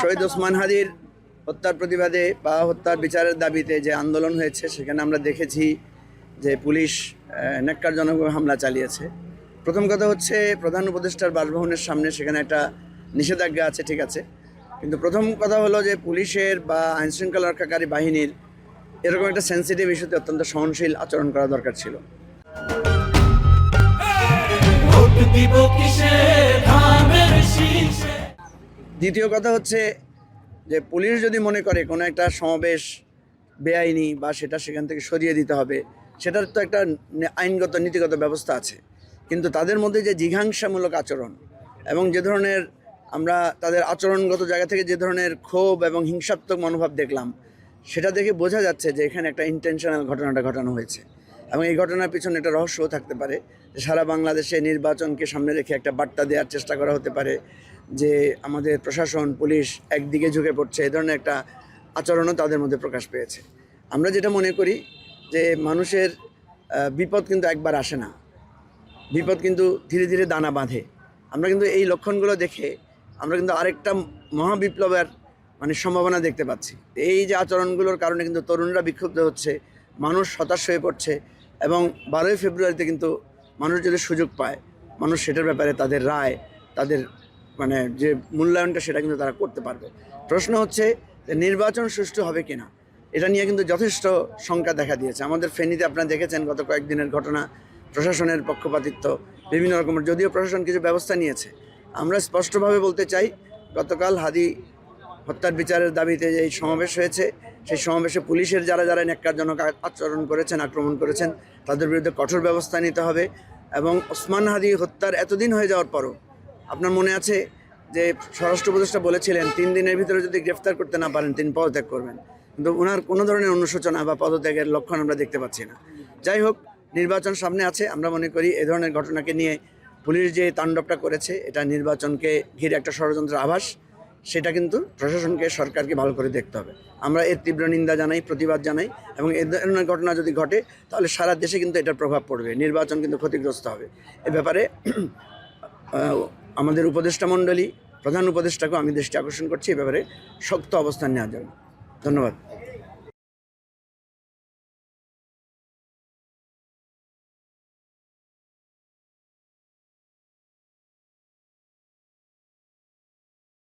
শহীদ ওসমান হাদির হত্যার প্রতিবাদে বা হত্যার বিচারের দাবিতে যে আন্দোলন হয়েছে সেখানে আমরা দেখেছি যে পুলিশ ন্যাক্কারজনকভাবে হামলা চালিয়েছে। প্রথম কথা হচ্ছে প্রধান উপদেষ্টার বাসভবনের সামনে সেখানে একটা নিষেধাজ্ঞা আছে, ঠিক আছে, কিন্তু প্রথম কথা হলো যে পুলিশের বা আইনশৃঙ্খলা রক্ষাকারী বাহিনীর এরকম একটা সেন্সিটিভ ইস্যুতে অত্যন্ত সহনশীল আচরণ করা দরকার ছিল। দ্বিতীয় কথা হচ্ছে যে পুলিশ যদি মনে করে কোনো একটা সমাবেশ বেআইনি বা সেটা সেখান থেকে সরিয়ে দিতে হবে, সেটার তো একটা আইনগত নীতিগত ব্যবস্থা আছে, কিন্তু তাদের মধ্যে যে জিঘাংসামূলক আচরণ এবং যে ধরনের আমরা তাদের আচরণগত জায়গা থেকে যে ধরনের ক্ষোভ এবং হিংসাত্মক মনোভাব দেখলাম, সেটা দেখে বোঝা যাচ্ছে যে এখানে একটা ইন্টেনশনাল ঘটনাটা ঘটানো হয়েছে এবং এই ঘটনার পিছনে একটা রহস্যও থাকতে পারে যে সারা বাংলাদেশে নির্বাচনকে সামনে রেখে একটা বার্তা দেওয়ার চেষ্টা করা হতে পারে যে আমাদের প্রশাসন পুলিশ একদিকে ঝুঁকে পড়ছে, এই ধরনের একটা আচরণও তাদের মধ্যে প্রকাশ পেয়েছে। আমরা যেটা মনে করি যে মানুষের বিপদ কিন্তু একবার আসে না, বিপদ কিন্তু ধীরে ধীরে দানা বাঁধে। আমরা কিন্তু এই লক্ষণগুলো দেখে আমরা কিন্তু আরেকটা মহাবিপ্লবের সম্ভাবনা দেখতে পাচ্ছি। এই যে আচরণগুলোর কারণে কিন্তু তরুণরা বিক্ষুব্ধ হচ্ছে, মানুষ হতাশ হয়ে পড়ছে এবং 12ই ফেব্রুয়ারিতে কিন্তু মানুষ যদি সুযোগ পায়, মানুষ সেটার ব্যাপারে তাদের রায়, তাদের যে মূল্যায়নটা সেটা কিন্তু তারা করতে পারবে। প্রশ্ন হচ্ছে যে নির্বাচন সুষ্ঠু হবে কিনা, এটা নিয়ে কিন্তু যথেষ্ট শঙ্কা দেখা দিয়েছে। আমাদের ফেনীতে আপনারা দেখেছেন গত কয়েকদিনের ঘটনা, প্রশাসনের পক্ষপাতিত্ব বিভিন্ন রকমের, যদিও প্রশাসন কিছু ব্যবস্থা নিয়েছে। আমরা স্পষ্টভাবে বলতে চাই, গতকাল হাদি হত্যার বিচারের দাবিতে যে এই সমাবেশ হয়েছে, সেই সমাবেশে পুলিশের যারা যারা ন্যাক্কারজনক আচরণ করেছেন, আক্রমণ করেছেন, তাদের বিরুদ্ধে কঠোর ব্যবস্থা নিতে হবে। এবং ওসমান হাদি হত্যার এতদিন হয়ে যাওয়ার পরও আপনার মনে আছে যে স্বরাষ্ট্র উপদেষ্টা বলেছিলেন 3 দিনের ভিতরে যদি গ্রেফতার করতে না পারেন তিনি পদত্যাগ করবেন, কিন্তু ওনার কোনো ধরনের অনুশোচনা বা পদত্যাগের লক্ষণ আমরা দেখতে পাচ্ছি না। যাই হোক, নির্বাচন সামনে আছে। আমরা মনে করি এ ধরনের ঘটনাকে নিয়ে পুলিশ যে তাণ্ডবটা করেছে এটা নির্বাচনকে ঘিরে একটা ষড়যন্ত্রের আভাস, সেটা কিন্তু প্রশাসনকে, সরকারকে ভালো করে দেখতে হবে। আমরা এর তীব্র নিন্দা জানাই, প্রতিবাদ জানাই এবং এ ধরনের ঘটনা যদি ঘটে তাহলে সারা দেশে কিন্তু এটার প্রভাব পড়বে, নির্বাচন কিন্তু ক্ষতিগ্রস্ত হবে। এ ব্যাপারে আমাদের উপদেষ্টা মণ্ডলী, প্রধান উপদেষ্টাকেও আমি দৃষ্টি আকর্ষণ করছি এ ব্যাপারে শক্ত অবস্থান নেওয়ার জন্য। ধন্যবাদ।